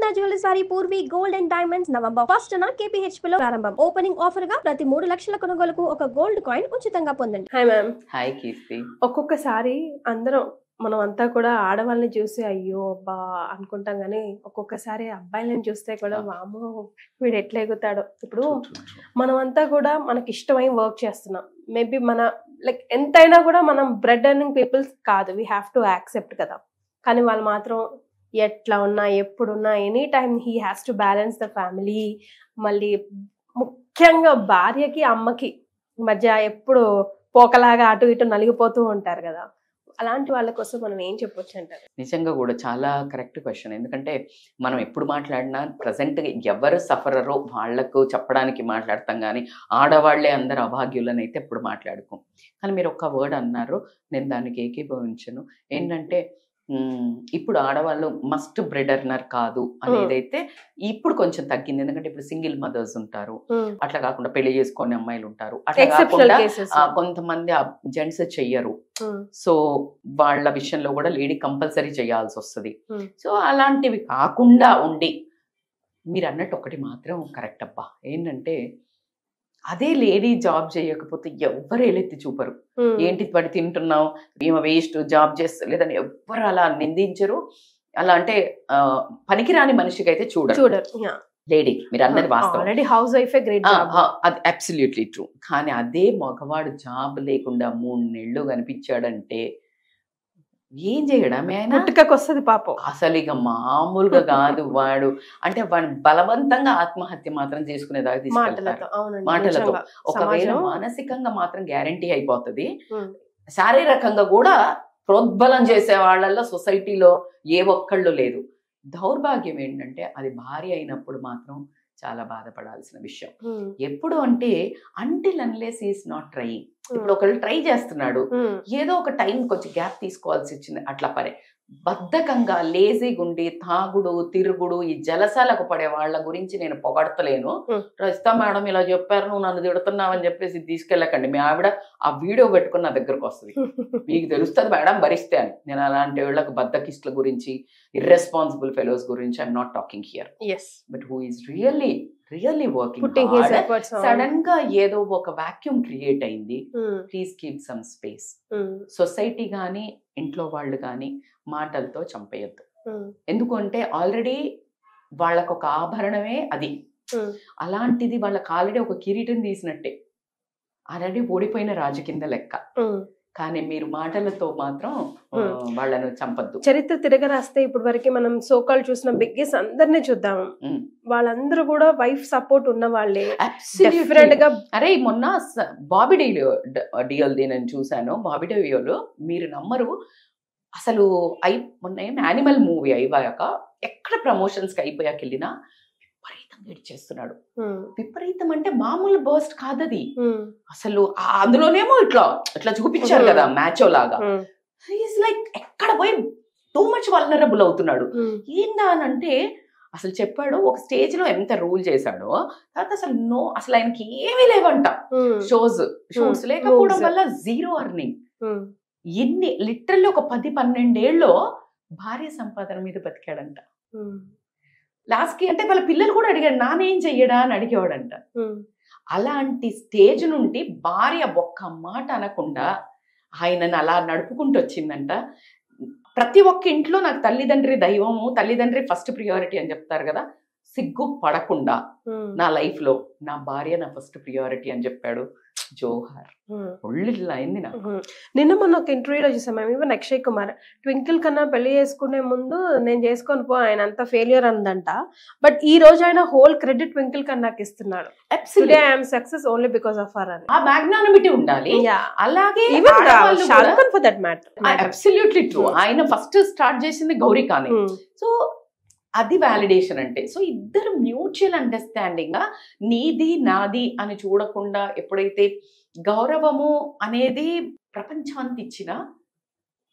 Purna jewellery sorry Purvi gold and diamonds November 1st KPHP లో ప్రారంభం. Opening offer గా ప్రతి 3 లక్షల కొనుగోలుకు ఒక గోల్డ్ కాయిన్ ఉచితంగా పొందండి. Hi ma'am. హాయ్ కీర్తి. ఒక్కొక్కసారి మనం అంతా కూడా ఆడవాళ్ళని చూసి అయ్యో అబ్బా అనుకుంటాం కానీ ఒక్కొక్కసారి అబ్బాయిలను చూస్తే కూడా వామో వీడు ఎట్లా ఎగుతాడో. ఇప్పుడు మనమంతా కూడా మనకి ఇష్టమైన వర్క్ చేస్తున్నాం. మేబీ మన లైక్ ఎంతైనా కూడా మనం బ్రెడ్ ఎర్నింగ్ పీపుల్స్ కాదు, వీ హ్యావ్ టు యాక్సెప్ట్ కదా. కానీ వాళ్ళు మాత్రం ఎట్లా ఉన్నా ఎప్పుడున్నా any time he has to balance the family. మళ్ళీ ముఖ్యంగా భార్యకి అమ్మకి మధ్య ఎప్పుడు పోకలాగా అటు ఇటు నలిగిపోతూ ఉంటారు కదా. అలాంటి వాళ్ళ కోసం మనం ఏం చెప్పొచ్చు అంటారు? నిజంగా కూడా చాలా కరెక్ట్ క్వశ్చన్. ఎందుకంటే మనం ఎప్పుడు మాట్లాడినా ప్రజెంట్గా ఎవరు సఫరరో వాళ్లకు చెప్పడానికి మాట్లాడతాం, కానీ ఆడవాళ్లే అందరు అభాగ్యులని అయితే ఎప్పుడు మాట్లాడుకోం. కానీ మీరు ఒక్క వర్డ్ అన్నారు, నేను దానికి ఏకీభవించను. ఏంటంటే ఇప్పుడు ఆడవాళ్ళు మస్ట్ బ్రెడ్ ఎర్నర్ కాదు అనేదైతే ఇప్పుడు కొంచెం తగ్గింది. ఎందుకంటే ఇప్పుడు సింగిల్ మదర్స్ ఉంటారు, అట్లా కాకుండా పెళ్లి చేసుకునే అమ్మాయిలు ఉంటారు, అట్లా కాకుండా కొంతమంది జెంట్స్ చెయ్యరు. సో వాళ్ళ విషయంలో కూడా లేడీ కంపల్సరీ చేయాల్సి వస్తుంది. సో అలాంటివి కాకుండా ఉండి మీరు అన్నట్టు ఒకటి మాత్రం కరెక్ట్ అబ్బా, ఏంటంటే అదే లేడీ జాబ్ చేయకపోతే ఎవ్వరు ఏలెత్తి చూపరు. ఏంటి పడి తింటున్నావు, ఏమో వేస్ట్, జాబ్ చేస్తా లేదని ఎవ్వరు అలా నిందించరు. అలా అంటే పనికిరాని మనిషికి అయితే చూడరు లేడీ. మీరు అన్నది వాస్తవం, హౌస్ వైఫ్ అది అబ్సల్యూట్లీ ట్రూ. కానీ అదే మగవాడు జాబ్ లేకుండా 3 నెలలు కనిపించాడంటే ఏం చేయడం ఆయన పుట్టుకొస్తుంది పాపం. అసలు ఇక మామూలుగా కాదు వాడు. అంటే వాడు బలవంతంగా ఆత్మహత్య మాత్రం చేసుకునేదాకా తీసుకెళ్తారు మాటలతో. ఒకవేళ మానసికంగా మాత్రం గ్యారంటీ అయిపోతుంది, శారీరకంగా కూడా ప్రోద్బలం చేసే వాళ్ళల్లో సొసైటీలో ఏ ఒక్కళ్ళు లేదు. దౌర్భాగ్యం ఏంటంటే అది భార్య అయినప్పుడు మాత్రం చాలా బాధపడాల్సిన విషయం. ఎప్పుడు అంటే until unless is not trying. ఇప్పుడు ఒకళ్ళు ట్రై చేస్తున్నాడు, ఏదో ఒక టైం కొంచెం గ్యాప్ తీసుకోవాల్సి వచ్చింది. అట్లా పరే బద్ధకంగా లేజీగా ఉండి తాగుడు తిరుగుడు ఈ జలసాలకు పడే వాళ్ళ గురించి నేను పొగడతలేను. రజిత మేడం ఇలా చెప్పారు, నువ్వు నన్ను తిడుతున్నావని చెప్పేసి తీసుకెళ్ళకండి. మీ ఆవిడ ఆ వీడియో పెట్టుకుని నా దగ్గరకు వస్తుంది, మీకు తెలుస్తుంది మేడం భరిస్తే అని. నేను అలాంటి వాళ్ళకి బద్ధకిస్టుల గురించి, ఇర్రెస్పాన్సిబుల్ ఫెలోస్ గురించి I'm not talking here. But who is really working hard. Sudden గా ఏదో ఒక వాక్యూమ్ క్రియేట్ అయింది. Please keep some space. Society గానీ ఇంట్లో వాళ్ళు కానీ మాటలతో చంపేయద్దు. ఎందుకంటే ఆల్రెడీ వాళ్ళకు ఒక ఆభరణమే అది. అలాంటిది వాళ్ళకి ఆల్రెడీ ఒక కిరీటం తీసినట్టే, ఆల్రెడీ ఓడిపోయిన రాజు కింద లెక్క. కానీ మీరు మాటలతో మాత్రం వాళ్ళను చంపద్దు. చరిత్ర తిరగరాస్తే ఇప్పుడు వరకు మనం సోకాల్ చూసిన బిగ్గెస్ అందరినీ చూద్దాం, వాళ్ళందరూ కూడా వైఫ్ సపోర్ట్ ఉన్న వాళ్ళే. అరే మొన్న బాబీ డియోల్ది నేను చూసాను. బాబీ డియోలో మీరు నమ్మరు, అసలు మొన్న యానిమల్ మూవీ అయిపోయాక ఎక్కడ ప్రమోషన్స్ కి అయిపోయాక వెళ్ళినా విపరీతంగా ఇచ్చేస్తున్నాడు. విపరీతం అంటే మామూలు బర్స్ట్ కాదది అసలు. అందులోనేమో ఇట్లా చూపించారు కదా మ్యాచో లాగా. ఈజ్ లైక్ ఎక్కడ పోయి టూ మచ్ వల్నరబుల్ అవుతున్నాడు. ఏందా అని అంటే అసలు చెప్పాడు, ఒక స్టేజ్ లో ఎంత రూల్ చేశాడో, తర్వాత అసలు ఆయనకి ఏమీ లేవంట. షూట్స్ లేకపోవడం వల్ల జీరో అర్నింగ్. ఎన్ని లిటరల్లీ ఒక 10-12 ఏళ్ళలో భార్య సంపాదన మీద బతికాడంట. లాస్ట్ కి అంటే వాళ్ళ పిల్లలు కూడా అడిగాడు, నానేం చెయ్యడా అని అడిగేవాడంట. అలాంటి స్టేజ్ నుండి భార్య ఒక్క మాట అనకుండా ఆయనను అలా నడుపుకుంటూ వచ్చిందంట. ప్రతి ఒక్క ఇంట్లో నాకు తల్లిదండ్రి దైవము, తల్లిదండ్రి ఫస్ట్ ప్రియారిటీ అని చెప్తారు కదా. సిగ్గు పడకుండా నా లైఫ్ లో నా భార్య నా ఫస్ట్ ప్రియారిటీ అని చెప్పాడు. జోహార్. అయింది నాకు. నిన్న మొన్న ఒక ఇంటర్వ్యూలో చూసాం మేము, ఈవెన్ అక్షయ్ కుమార్ ట్వింకిల్ కన్నా పెళ్లి చేసుకునే ముందు నేను చేసుకొని పో ఆయన అంత ఫెయిల్యూర్ అందంట. బట్ ఈ రోజు ఆయన హోల్ క్రెడిట్ ట్వింకిల్ కన్నాకి ఇస్తున్నాడు. Success only because of her అని. ఆ మ్యాగ్నానిమిటీ ఉండాలి. అలాగే for that matter absolutely true. ఆయన ఫస్ట్ స్టార్ట్ చేసింది గౌరికాని. సో అది వ్యాలిడేషన్ అంటే. సో ఇద్దరు మ్యూచువల్ అండర్స్టాండింగ్ గా నీది నాది అని చూడకుండా ఎప్పుడైతే గౌరవము అనేది ప్రపంచం అంత ఇచ్చిన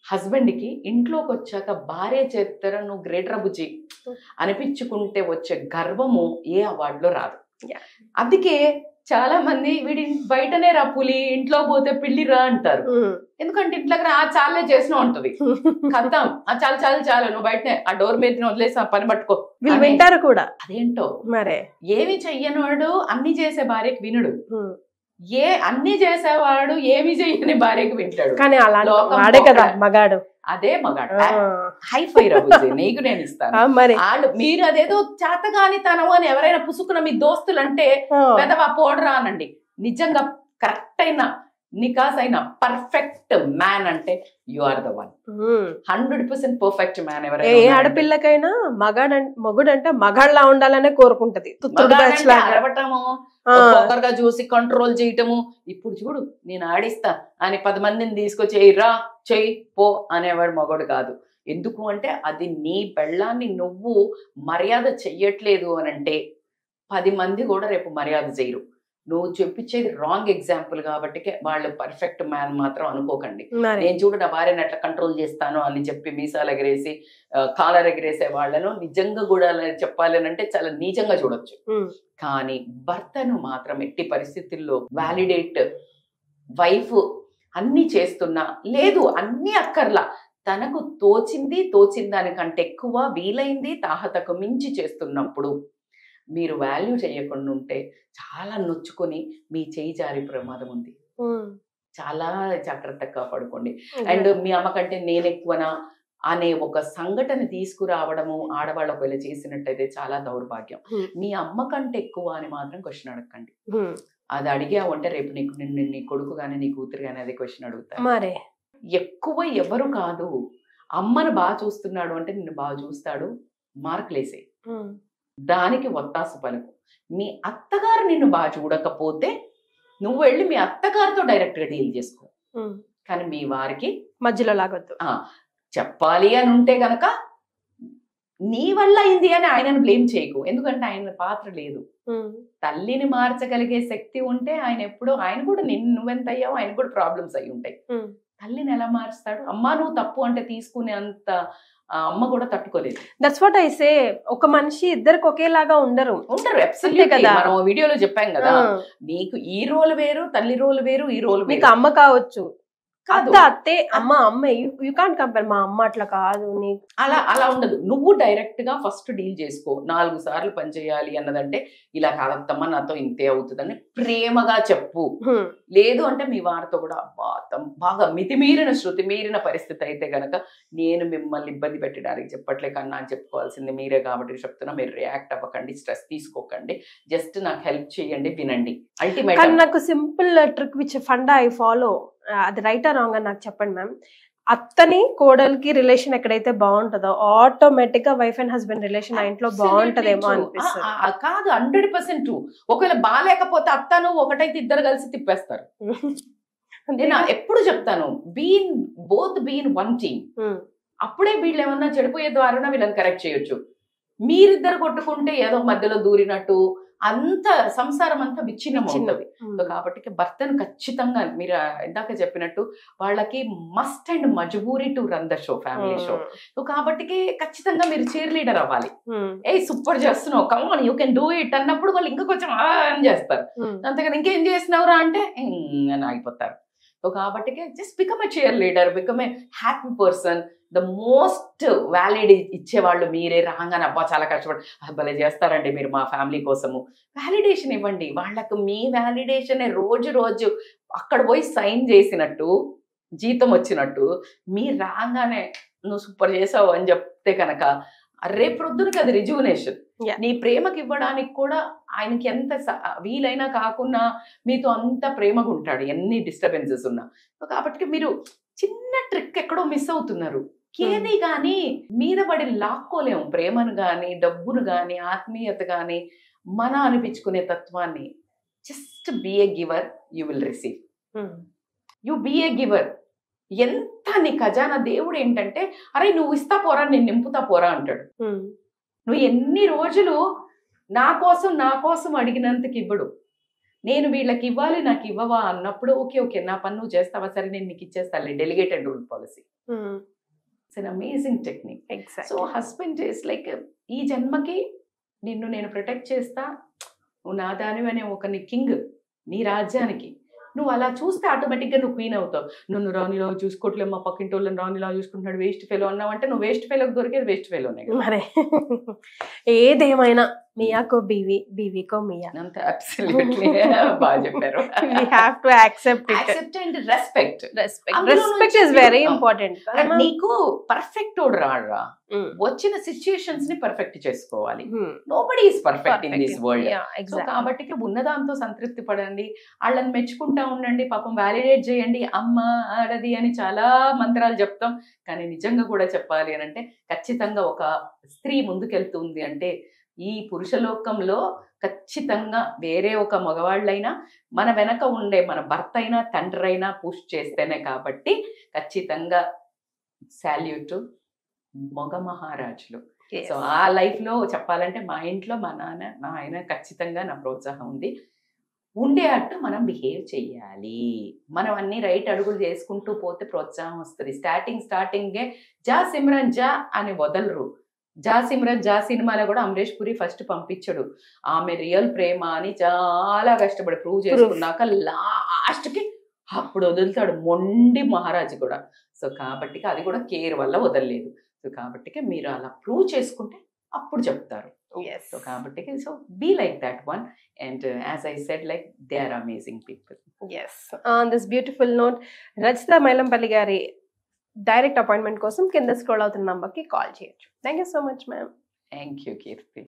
హస్బెండ్కి ఇంట్లోకి వచ్చాక భార్య చేస్తారా నువ్వు గ్రేటర్ బుజ్జి అనిపించుకుంటే వచ్చే గర్వము ఏ అవార్డులో రాదు. అందుకే చాలా మంది వీడి బయటనే రా పులి, ఇంట్లో పోతే పిల్లిరా అంటారు. ఎందుకంటే ఇంట్లోకి రా చాలే చేసిన ఉంటది, కథం చాలు చాలు చాలు నువ్వు బయటనే ఆ డోర్ మీద వదిలేసి ఆ పని పట్టుకో, వీళ్ళు వింటారు కూడా. అదేంటో మరే ఏమి చెయ్యనోడు అన్ని చేసే భార్యకి వినుడు, అన్ని చేసేవాడు ఏమి చెయ్యని భార్యకి వింటాడు. కానీ అలా వాడే కదా మగాడు, అదే మగాడు. హైఫై రబుజీ నీకు నేను ఇస్తాను. మరి మీరు అదేదో చేతగాని తనము అని ఎవరైనా పుసుకున్న మీ దోస్తులు అంటే పెదవా పోడరా అనండి. నిజంగా కరెక్ట్ అయిన నికాస్ అయిన పర్ఫెక్ట్ మ్యాన్ అంటే you are the one. 100% perfect man. ఎవరైనా ఏ ఆడపిల్లకైనా మొగుడు అంటే మగాళ్ళ ఉండాలనే కోరుకుంటది. అరవటము, ఒకరుగా చూసి కంట్రోల్ చేయటము. ఇప్పుడు చూడు నేను ఆడిస్తా అని 10 మందిని తీసుకొచ్చి రా చెయ్యి పో అనేవాడు మగోడు కాదు. ఎందుకు అంటే అది నీ పెళ్ళాన్ని నువ్వు మర్యాద చెయ్యట్లేదు అని అంటే 10 మంది కూడా రేపు మర్యాద చేయరు. నువ్వు చెప్పించేది రాంగ్ ఎగ్జాంపుల్ కాబట్టి వాళ్ళు పర్ఫెక్ట్ మ్యాన్ మాత్రం అనుకోకండి. నేను చూడు నా భార్యను ఎట్లా కంట్రోల్ చేస్తాను అని చెప్పి మీసాలు ఎగరేసి కాలర్ ఎగరేసే వాళ్ళను నిజంగా కూడా చెప్పాలి అని అంటే చాలా నీచంగా చూడొచ్చు. కానీ భర్తను మాత్రం ఎట్టి పరిస్థితుల్లో వ్యాలిడేట్ వైఫ్ అన్ని చేస్తున్నా లేదు అన్ని అక్కర్లా, తనకు తోచిన దానికంటే ఎక్కువ వీలైంది తాహతకు మించి చేస్తున్నప్పుడు మీరు వాల్యూ చేయకుండా ఉంటే చాలా నొచ్చుకొని మీ చేయి జారి ప్రమాదం ఉంది. చాలా జాగ్రత్తగా కాపాడుకోండి. అండ్ మీ అమ్మ కంటే నేను ఎక్కువనా అనే ఒక సంఘటన తీసుకురావడము ఆడవాళ్ళు ఒకవేళ చేసినట్టయితే చాలా దౌర్భాగ్యం. మీ అమ్మ కంటే ఎక్కువ అని మాత్రం క్వశ్చన్ అడగండి. అది అడిగావంటే రేపు నీ కొడుకు గానీ నీ కూతురు గానీ అదే క్వశ్చన్ అడుగుతారు. ఎక్కువ ఎవరు కాదు, అమ్మను బాగా చూస్తున్నాడు అంటే నిన్ను బాగా చూస్తాడు, మార్కులేసే దానికి ఒత్తాసు పలుకు. మీ అత్తగారు నిన్ను బాగా చూడకపోతే నువ్వు వెళ్ళి మీ అత్తగారితో డైరెక్ట్ గా డీల్ చేసుకో. కానీ మీ వారికి మధ్యలో లాగొద్దు. చెప్పాలి అని ఉంటే గనక నీ వల్ల అయింది అని ఆయనను బ్లేమ్ చేయకు. ఎందుకంటే ఆయన పాత్ర లేదు. తల్లిని మార్చగలిగే శక్తి ఉంటే ఆయన ఎప్పుడో ఆయన కూడా నువ్వెంత అయ్యావు ఆయన కూడా ప్రాబ్లమ్స్ అయి ఉంటాయి. తల్లిని ఎలా మారుస్తాడు? అమ్మా నువ్వు తప్పు అంటే తీసుకునే అంత అమ్మ కూడా తట్టుకోలేదు. That's what I say. ఒక మనిషి ఇద్దరికి ఒకేలాగా ఉండరు. అబ్సల్యూట్లీ కదా. మనం వీడియోలో చెప్పాం కదా, నీకు ఈ రోల్ వేరు, తల్లి రోల్ వేరు, ఈ రోల్ మీకు అమ్మ కావచ్చు అత్తే అమ్మ యూ కాంట్ కంపేర్. మా అమ్మ అట్లా కాదు, అలా ఉండదు. నువ్వు డైరెక్ట్ గా ఫస్ట్ డీల్ చేసుకో. 4 సార్లు పని చేయాలి అన్నదంటే ఇలా కాదత్తమ్మా నాతో ఇంతే అవుతుందని ప్రేమగా చెప్పు. లేదు అంటే మీ వారితో కూడా బాగా మితిమీరిన శృతి మీరిన పరిస్థితి అయితే గనక నేను మిమ్మల్ని ఇబ్బంది పెట్టడానికి చెప్పట్లే కానీ నాకు చెప్పుకోవాల్సింది మీరే కాబట్టి చెప్తున్నా, మీరు రియాక్ట్ అవ్వకండి, స్ట్రెస్ తీసుకోకండి, జస్ట్ నాకు హెల్ప్ చేయండి, వినండి. అల్టిమేట్ నాకు simple trick which funda I follow, అది రైట్ ఆర్ రాంగ్ అని నాకు చెప్పండి మ్యామ్. అత్తని కోడలికి రిలేషన్ ఎక్కడైతే బాగుంటుందో ఆటోమేటిక్ గా వైఫ్ అండ్ హస్బెండ్ రిలేషన్ ఆ ఇంట్లో బాగుంటదేమో అనిపిస్తుంది. కాదు 100% ఒకవేళ బాగాలేకపోతే అత్తను ఒకటైతే ఇద్దరు కలిసి తిప్పేస్తారు. నేను ఎప్పుడు చెప్తాను బోత్ బీన్ వన్ టీమ్. అప్పుడే వీళ్ళు ఏమన్నా చెడిపోయే ద్వారా వీళ్ళని కరెక్ట్ చేయొచ్చు. మీరిద్దరు కొట్టుకుంటే ఏదో మధ్యలో దూరినట్టు అంత సంసారం అంతా విచ్ఛిన్నం అవుతుంది. కాబట్టి భర్తను ఖచ్చితంగా మీరు ఇందాక చెప్పినట్టు వాళ్ళకి మస్ట్ అండ్ మజబూరి to run the show, family show. So కాబట్టి ఖచ్చితంగా మీరు చీర్ లీడర్ అవ్వాలి. సూపర్ చేస్తున్నావు, come on you can do it అన్నప్పుడు వాళ్ళు ఇంకా కొంచెం అని చేస్తారు. అంతేగాని ఇంకేం చేసినవరా అంటే అని ఆగిపోతారు. సో కాబట్టి just become a cheer leader, become a happy person. The most valid ఇచ్చేవాళ్ళు మీరే. రాగానే అబ్బా చాలా కష్టపడి భలే చేస్తారండి మీరు మా ఫ్యామిలీ కోసము, వ్యాలిడేషన్ ఇవ్వండి వాళ్ళకు. మీ వ్యాలిడేషన్ రోజు అక్కడ పోయి సైన్ చేసినట్టు జీతం వచ్చినట్టు మీరు రాగానే నువ్వు సూపర్ చేసావు అని చెప్తే కనుక రేపు ప్రొద్దునకి అది రిజువనేషన్. నీ ప్రేమకి ఇవ్వడానికి కూడా ఆయనకి ఎంత వీలైనా కాకుండా మీతో అంత ప్రేమగా ఉంటాడు ఎన్ని డిస్టర్బెన్సెస్ ఉన్నా. కాబట్టి మీరు చిన్న ట్రిక్ ఎక్కడో మిస్ అవుతున్నారు. ఏది కానీ మీద పడి లాక్కోలేము ప్రేమను గాని, డబ్బును గాని, ఆత్మీయత గాని, మన అనిపించుకునే తత్వాన్ని. Just be a giver, you will receive. You be a giver. ఎంత నీ ఖజానా దేవుడు ఏంటంటే అరే నువ్వు ఇస్తా పోరా నేను నింపుతా పోరా అంటాడు. నువ్వు ఎన్ని రోజులు నా కోసం అడిగినంతకి ఇవ్వడు. నేను వీళ్ళకి ఇవ్వాలి నాకు ఇవ్వవా అన్నప్పుడు ఓకే నా పని నువ్వు చేస్తావా, సరే నేను నీకు ఇచ్చేస్తాను, delegated rule policy. It's an amazing technique. So husband is like ఈ జన్మకి నిన్ను నేను ప్రొటెక్ట్ చేస్తా, నువ్వు నా దానివనే ఒక నీ కింగ్. నీ రాజ్యానికి. నువ్వు అలా చూస్తే ఆటోమేటిక్గా నువ్వు క్వీన్ అవుతావు. నన్ను రాణిలా చూసుకోవట్లేదు, మా పక్కింటి వాళ్ళని రాణిలా చూసుకుంటున్నాడు, వేస్ట్ ఫెలో అన్నావు అంటే నువ్వు వేస్ట్ ఫెలోకి దొరికేది వేస్ట్ ఫెలోనే. మరే ఏదేమైనా మియాకో బీవీ, బీవీకో మియా. అంత అబ్సల్యూట్లీ బాగా చెప్పారు. We have to accept it. Accept and respect. Respect is very important. నీకు పర్ఫెక్ట్ తోడు రాడురా, వచ్చిన సిచ్యుయేషన్స్ ని పర్ఫెక్ట్ చేసుకోవాలి. Nobody is perfect in this world. So కాబట్టి ఉన్నదాంతో సంతృప్తి పడండి, వాళ్ళని మెచ్చుకుంటా ఉండండి, పాపం వ్యాలిడేట్ చేయండి. అమ్మ ఆడది అని చాలా మంత్రాలు చెప్తాం, కానీ నిజంగా కూడా చెప్పాలి అని అంటే ఖచ్చితంగా ఒక స్త్రీ ముందుకెళ్తుంది అంటే ఈ పురుషలోకంలో ఖచ్చితంగా వేరే ఒక మగవాళ్ళైనా మన వెనక ఉండే మన భర్త అయినా తండ్రి అయినా పుష్ చేస్తేనే. కాబట్టి ఖచ్చితంగా సాల్యూట్ మగ మహారాజులు. సో ఆ లైఫ్ లో చెప్పాలంటే మా ఇంట్లో మా నాన్న మా ఆయన ఖచ్చితంగా నా ప్రోత్సాహం ఉంది. ఉండే అట్టు మనం బిహేవ్ చెయ్యాలి, మనం అన్ని రైట్ అడుగులు చేసుకుంటూ పోతే ప్రోత్సాహం వస్తుంది. స్టార్టింగే జా సిమ్రన్ జా అని వదలరు. జా సిమ్రన్ జా సినిమాలో కూడా అమరేష్ పురి ఫస్ట్ పంపించడు, ఆమె రియల్ ప్రేమ అని చాలా కష్టపడి ప్రూవ్ చేసుకున్నాక లాస్ట్ కి అప్పుడు వదులుతాడు మొండి మహారాజు కూడా. సో కాబట్టి అది కూడా కేర్ వల్ల వదలలేదు. సో కాబట్టి మీరు అలా ప్రూవ్ చేసుకుంటే అప్పుడు చెప్తారు. సో కాబట్టి so be like that one. And as I said like they are amazing people. Yes, on this beautiful note Rachita Mailampalli garu direct appointment కోసం కింద స్క్రోల్ అవుతున్న నంబర్కి కాల్ చేయొచ్చు. Thank you so much ma'am. Thank you Keerthi.